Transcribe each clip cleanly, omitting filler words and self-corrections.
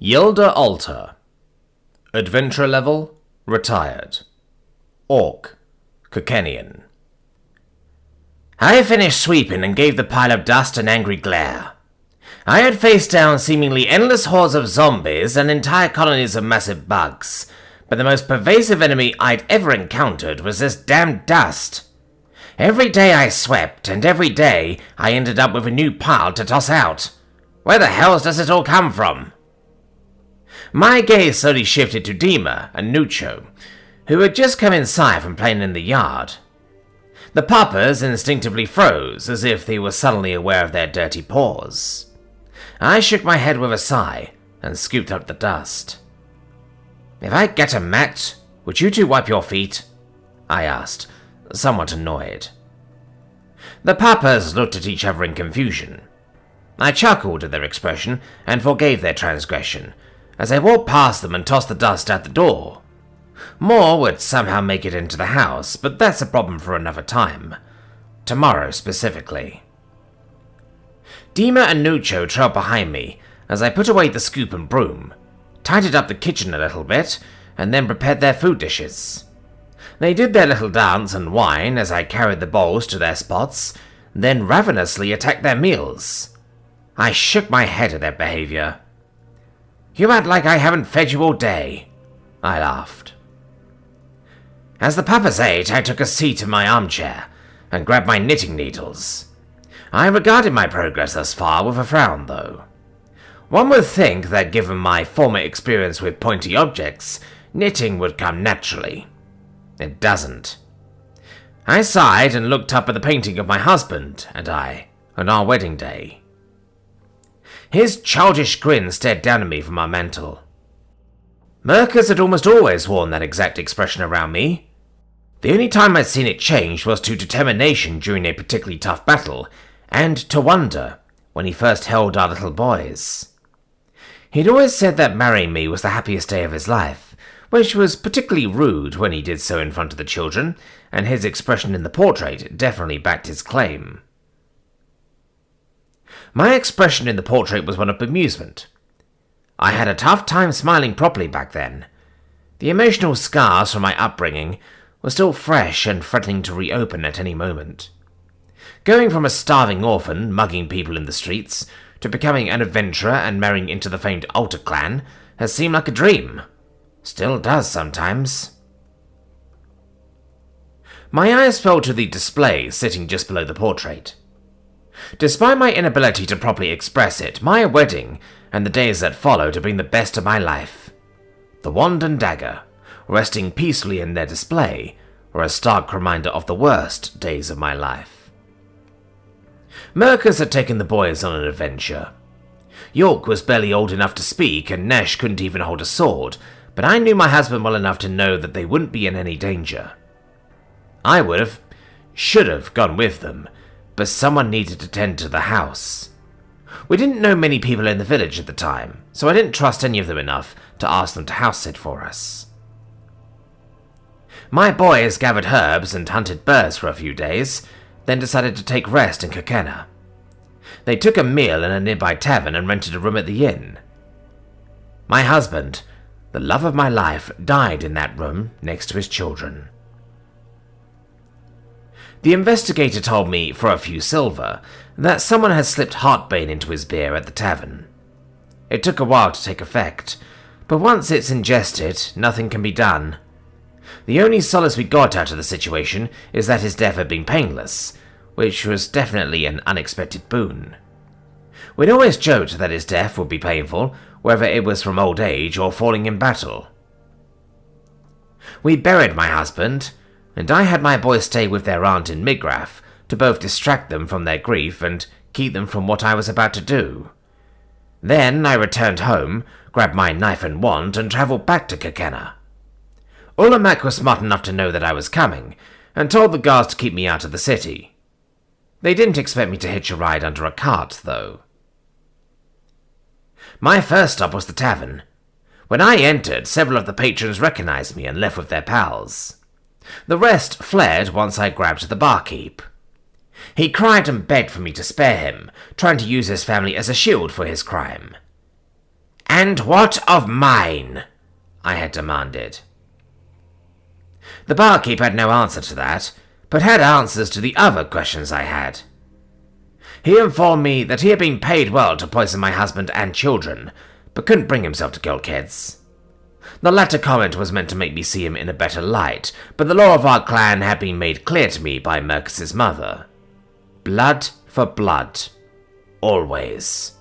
Yela Altar. Adventure level, retired. Orc, Kokenian. I finished sweeping and gave the pile of dust an angry glare. I had faced down seemingly endless hordes of zombies and entire colonies of massive bugs, but the most pervasive enemy I'd ever encountered was this damned dust. Every day I swept, and every day I ended up with a new pile to toss out. Where the hell does it all come from? My gaze slowly shifted to Dima and Nucho, who had just come inside from playing in the yard. The puppers instinctively froze, as if they were suddenly aware of their dirty paws. I shook my head with a sigh and scooped up the dust. "If I get a mat, would you two wipe your feet?" I asked, somewhat annoyed. The puppers looked at each other in confusion. I chuckled at their expression and forgave their transgression, as I walked past them and tossed the dust out the door. More would somehow make it into the house, but that's a problem for another time. Tomorrow, specifically. Dima and Nucho trailed behind me as I put away the scoop and broom, tidied up the kitchen a little bit, and then prepared their food dishes. They did their little dance and whine as I carried the bowls to their spots, then ravenously attacked their meals. I shook my head at their behavior. "You act like I haven't fed you all day," I laughed. As the puppers ate, I took a seat in my armchair and grabbed my knitting needles. I regarded my progress thus far with a frown, though. One would think that given my former experience with pointy objects, knitting would come naturally. It doesn't. I sighed and looked up at the painting of my husband and I on our wedding day. His childish grin stared down at me from our mantel. Mercus had almost always worn that exact expression around me. The only time I'd seen it change was to determination during a particularly tough battle, and to wonder when he first held our little boys. He'd always said that marrying me was the happiest day of his life, which was particularly rude when he did so in front of the children, and his expression in the portrait definitely backed his claim. My expression in the portrait was one of bemusement. I had a tough time smiling properly back then. The emotional scars from my upbringing were still fresh and threatening to reopen at any moment. Going from a starving orphan, mugging people in the streets, to becoming an adventurer and marrying into the famed Altar clan has seemed like a dream. Still does sometimes. My eyes fell to the display sitting just below the portrait. Despite my inability to properly express it, my wedding and the days that followed have been the best of my life. The wand and dagger, resting peacefully in their display, were a stark reminder of the worst days of my life. Mercus had taken the boys on an adventure. York was barely old enough to speak, and Nesh couldn't even hold a sword, but I knew my husband well enough to know that they wouldn't be in any danger. I should have gone with them, but someone needed to tend to the house. We didn't know many people in the village at the time, so I didn't trust any of them enough to ask them to house sit for us. My boys gathered herbs and hunted birds for a few days, then decided to take rest in Kokena. They took a meal in a nearby tavern and rented a room at the inn. My husband, the love of my life, died in that room next to his children. The investigator told me, for a few silver, that someone had slipped heartbane into his beer at the tavern. It took a while to take effect, but once it's ingested, nothing can be done. The only solace we got out of the situation is that his death had been painless, which was definitely an unexpected boon. We'd always joked that his death would be painful, whether it was from old age or falling in battle. We buried my husband, and I had my boys stay with their aunt in Migrath to both distract them from their grief and keep them from what I was about to do. Then I returned home, grabbed my knife and wand, and travelled back to Kokena. Ulamak was smart enough to know that I was coming, and told the guards to keep me out of the city. They didn't expect me to hitch a ride under a cart, though. My first stop was the tavern. When I entered, several of the patrons recognized me and left with their pals. The rest fled once I grabbed the barkeep. He cried and begged for me to spare him, trying to use his family as a shield for his crime. "And what of mine?" I had demanded. The barkeep had no answer to that, but had answers to the other questions I had. He informed me that he had been paid well to poison my husband and children, but couldn't bring himself to kill kids. The latter comment was meant to make me see him in a better light, but the law of our clan had been made clear to me by Mercus's mother. Blood for blood. Always.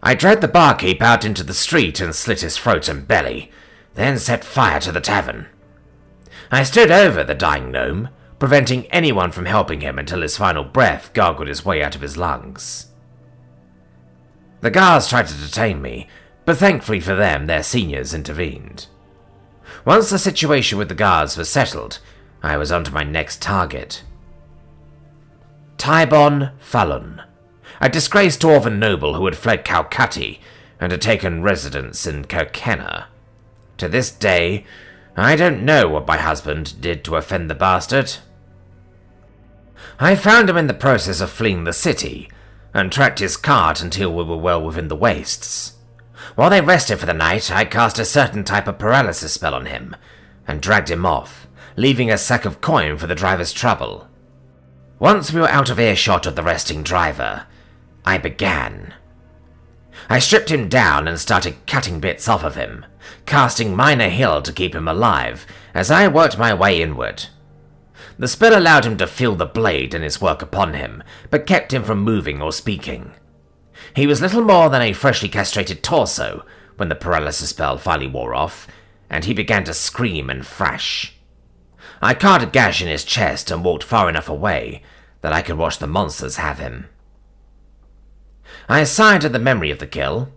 I dragged the barkeep out into the street and slit his throat and belly, then set fire to the tavern. I stood over the dying gnome, preventing anyone from helping him until his final breath gargled his way out of his lungs. The guards tried to detain me, but thankfully for them, their seniors intervened. Once the situation with the guards was settled, I was on to my next target. Tybon Fallon, a disgraced dwarven noble who had fled Calcutta and had taken residence in Kirkenna. To this day, I don't know what my husband did to offend the bastard. I found him in the process of fleeing the city, and tracked his cart until we were well within the wastes. While they rested for the night, I cast a certain type of paralysis spell on him, and dragged him off, leaving a sack of coin for the driver's trouble. Once we were out of earshot of the resting driver, I began. I stripped him down and started cutting bits off of him, casting minor heal to keep him alive as I worked my way inward. The spell allowed him to feel the blade and its work upon him, but kept him from moving or speaking. He was little more than a freshly castrated torso when the paralysis spell finally wore off, and he began to scream and thrash. I carved a gash in his chest and walked far enough away that I could watch the monsters have him. I sighed at the memory of the kill.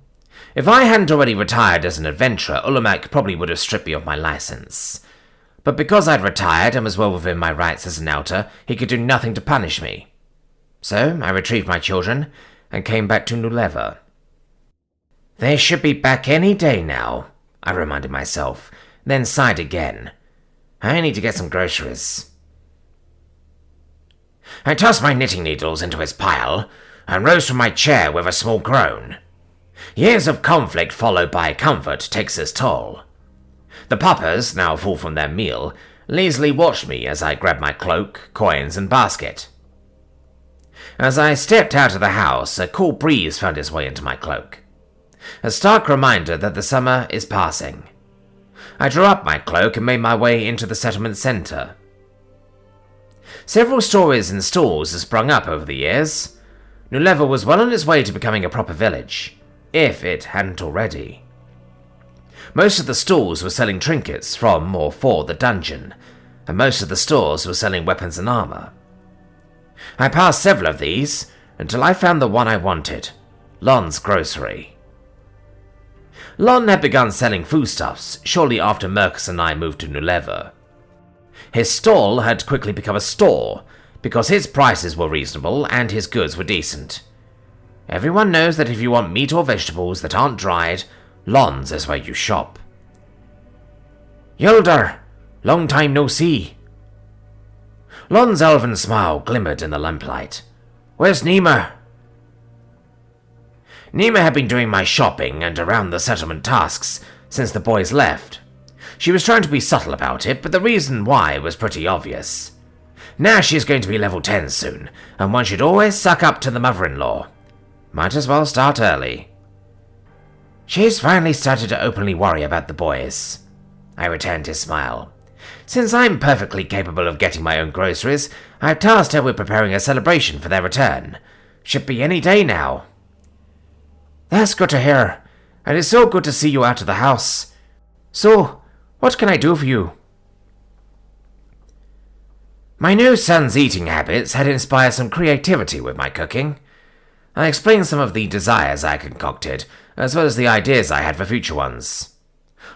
If I hadn't already retired as an adventurer, Ulamak probably would have stripped me of my license. But because I'd retired and was well within my rights as an outer, he could do nothing to punish me. So I retrieved my children and came back to Nuleva. They should be back any day now, I reminded myself, then sighed again. I need to get some groceries. I tossed my knitting needles into his pile and rose from my chair with a small groan. Years of conflict followed by comfort takes its toll. The puppers, now full from their meal, lazily watched me as I grabbed my cloak, coins, and basket. As I stepped out of the house, a cool breeze found its way into my cloak. A stark reminder that the summer is passing. I drew up my cloak and made my way into the settlement center. Several stores and stalls have sprung up over the years. Nuleva was well on its way to becoming a proper village, if it hadn't already. Most of the stalls were selling trinkets from or for the dungeon, and most of the stores were selling weapons and armor. I passed several of these until I found the one I wanted, Lon's grocery. Lon had begun selling foodstuffs shortly after Mercus and I moved to Nuleva. His stall had quickly become a store because his prices were reasonable and his goods were decent. Everyone knows that if you want meat or vegetables that aren't dried, Lon's is where you shop. Yelder, long time no see. Lon's elven smile glimmered in the lamplight. Where's Nima? Nima had been doing my shopping and around the settlement tasks since the boys left. She was trying to be subtle about it, but the reason why was pretty obvious. Now she's going to be level 10 soon, and one should always suck up to the mother-in-law. Might as well start early. She's finally started to openly worry about the boys. I returned his smile. Since I'm perfectly capable of getting my own groceries, I've tasked her with preparing a celebration for their return. Should be any day now. That's good to hear, and it's so good to see you out of the house. So, what can I do for you? My new son's eating habits had inspired some creativity with my cooking. I explained some of the desires I concocted, as well as the ideas I had for future ones.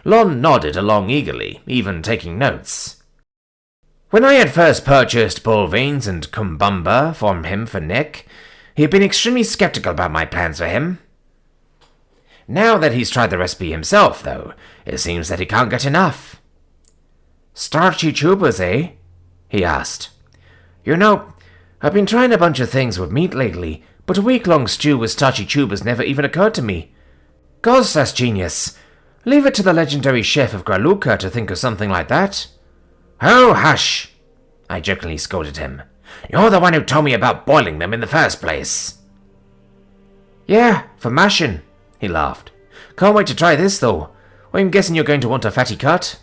Lon nodded along eagerly, even taking notes. When I had first purchased bull veins and kumbumba from him for Nick, he had been extremely skeptical about my plans for him. Now that he's tried the recipe himself, though, it seems that he can't get enough. Starchy tubers, eh? He asked. You know, I've been trying a bunch of things with meat lately, but a week-long stew with starchy tubers never even occurred to me. course, that's genius. Leave it to the legendary chef of Graluka to think of something like that. Oh, hush! I jokingly scolded him. You're the one who told me about boiling them in the first place. Yeah, for mashing, he laughed. Can't wait to try this, though. I'm guessing you're going to want a fatty cut.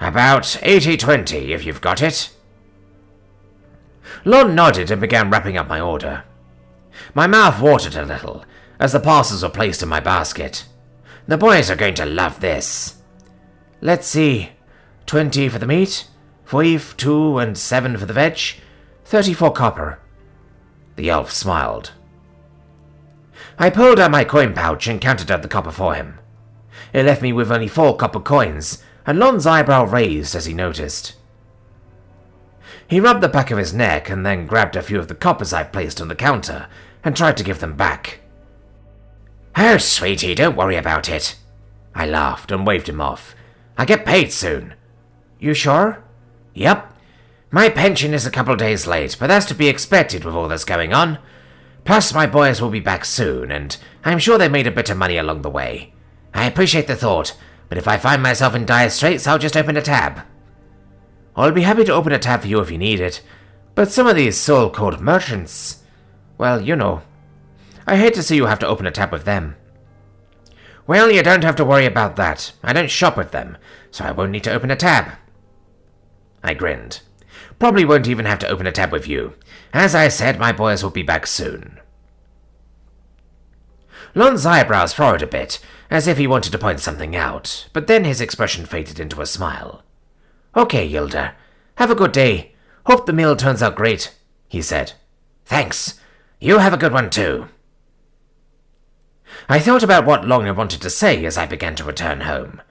About 80-20, if you've got it. Lon nodded and began wrapping up my order. My mouth watered a little as the parcels were placed in my basket. The boys are going to love this. Let's see. 20 for the meat, 5, 2, and 7 for the veg, 34 copper. The elf smiled. I pulled out my coin pouch and counted out the copper for him. It left me with only 4 copper coins, and Lon's eyebrow raised as he noticed. He rubbed the back of his neck and then grabbed a few of the coppers I placed on the counter and tried to give them back. Oh, sweetie, don't worry about it. I laughed and waved him off. I get paid soon. You sure? Yep. My pension is a couple days late, but that's to be expected with all this going on. Plus, my boys will be back soon, and I'm sure they made a bit of money along the way. I appreciate the thought, but if I find myself in dire straits, I'll just open a tab. I'll be happy to open a tab for you if you need it, but some of these so-called merchants, well, you know, I hate to see you have to open a tab with them. Well, you don't have to worry about that. I don't shop with them, so I won't need to open a tab. I grinned. Probably won't even have to open a tab with you. As I said, my boys will be back soon. Lon's eyebrows furrowed a bit, as if he wanted to point something out, but then his expression faded into a smile. Okay, Yilda. Have a good day. Hope the meal turns out great, he said. Thanks. You have a good one too. I thought about what Long had wanted to say as I began to return home.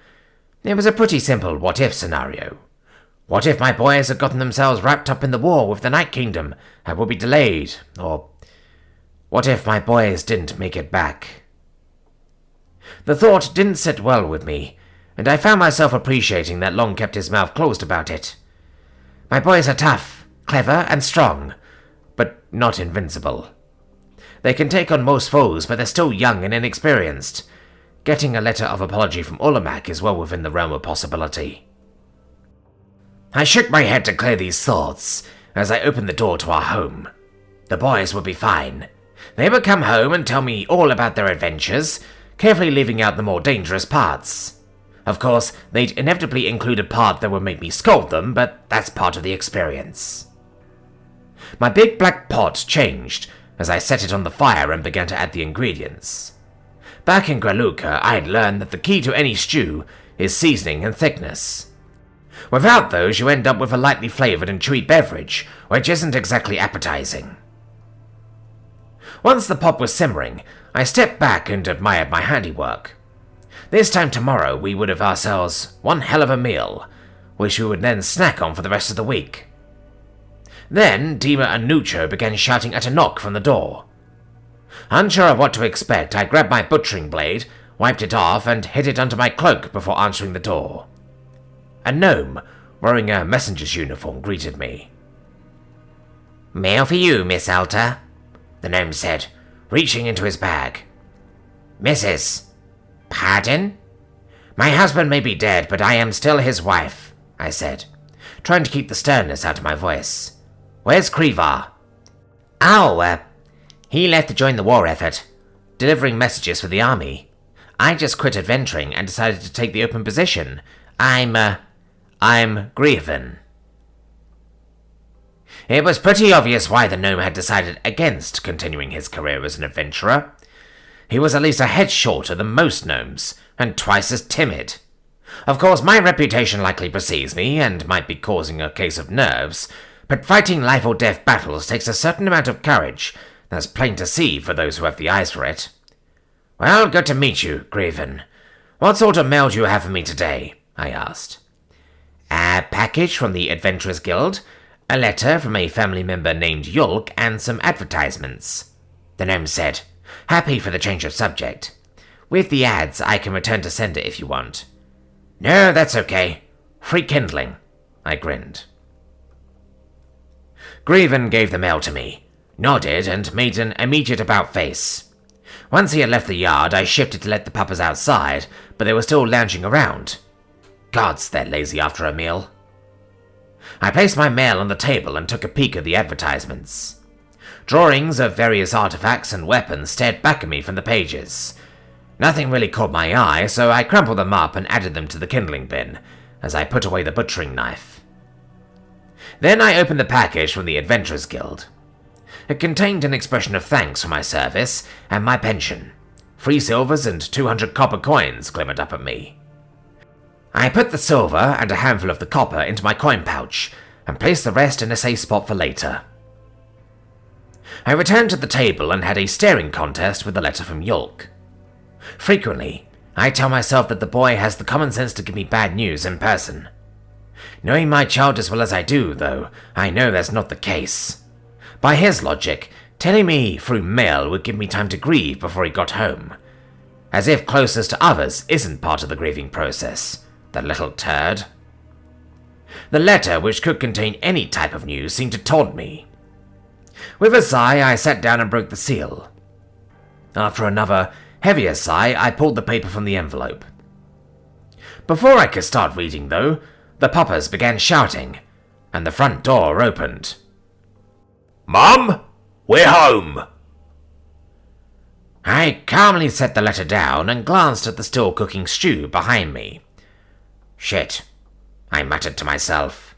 It was a pretty simple what-if scenario. What if my boys had gotten themselves wrapped up in the war with the Night Kingdom and would be delayed? Or what if my boys didn't make it back? The thought didn't sit well with me, and I found myself appreciating that Long kept his mouth closed about it. My boys are tough, clever, and strong, but not invincible. They can take on most foes, but they're still young and inexperienced. Getting a letter of apology from Ulamak is well within the realm of possibility. I shook my head to clear these thoughts as I opened the door to our home. The boys would be fine. They would come home and tell me all about their adventures, carefully leaving out the more dangerous parts. Of course, they'd inevitably include a part that would make me scold them, but that's part of the experience. My big black pot changed as I set it on the fire and began to add the ingredients. Back in Graluka, I had learned that the key to any stew is seasoning and thickness. Without those, you end up with a lightly flavored and chewy beverage, which isn't exactly appetizing. Once the pot was simmering, I stepped back and admired my handiwork. This time tomorrow, we would have ourselves one hell of a meal, which we would then snack on for the rest of the week. Then, Dima and Nucho began shouting at a knock from the door. Unsure of what to expect, I grabbed my butchering blade, wiped it off, and hid it under my cloak before answering the door. A gnome, wearing a messenger's uniform, greeted me. "Mail for you, Miss Altar," the gnome said, reaching into his bag. "Mrs. Pardon? My husband may be dead, but I am still his wife," I said, trying to keep the sternness out of my voice. "Where's Krevar?" "Oh, he left to join the war effort, delivering messages for the army. I just quit adventuring and decided to take the open position. I'm Grievin." It was pretty obvious why the gnome had decided against continuing his career as an adventurer. He was at least a head shorter than most gnomes, and twice as timid. Of course, my reputation likely precedes me, and might be causing a case of nerves, but fighting life-or-death battles takes a certain amount of courage. That's plain to see for those who have the eyes for it. "Well, good to meet you, Grievin. What sort of mail do you have for me today?" I asked. "A package from the Adventurers Guild, a letter from a family member named Yulk, and some advertisements," the gnome said, happy for the change of subject. "With the ads, I can return to sender if you want." "No, that's okay. Free kindling," I grinned. Grievin gave the mail to me, nodded, and made an immediate about-face. Once he had left the yard, I shifted to let the puppers outside, but they were still lounging around. Gods, they're lazy after a meal. I placed my mail on the table and took a peek at the advertisements. Drawings of various artifacts and weapons stared back at me from the pages. Nothing really caught my eye, so I crumpled them up and added them to the kindling bin, as I put away the butchering knife. Then I opened the package from the Adventurers Guild. It contained an expression of thanks for my service and my pension. 3 silvers and 200 copper coins glimmered up at me. I put the silver and a handful of the copper into my coin pouch and placed the rest in a safe spot for later. I returned to the table and had a staring contest with the letter from Yulk. Frequently, I tell myself that the boy has the common sense to give me bad news in person. Knowing my child as well as I do, though, I know that's not the case. By his logic, telling me through mail would give me time to grieve before he got home. As if closest to others isn't part of the grieving process, the little turd. The letter, which could contain any type of news, seemed to taunt me. With a sigh, I sat down and broke the seal. After another, heavier sigh, I pulled the paper from the envelope. Before I could start reading, though, the puppers began shouting, and the front door opened. "Mum, we're home!" I calmly set the letter down and glanced at the still cooking stew behind me. Shit, I muttered to myself.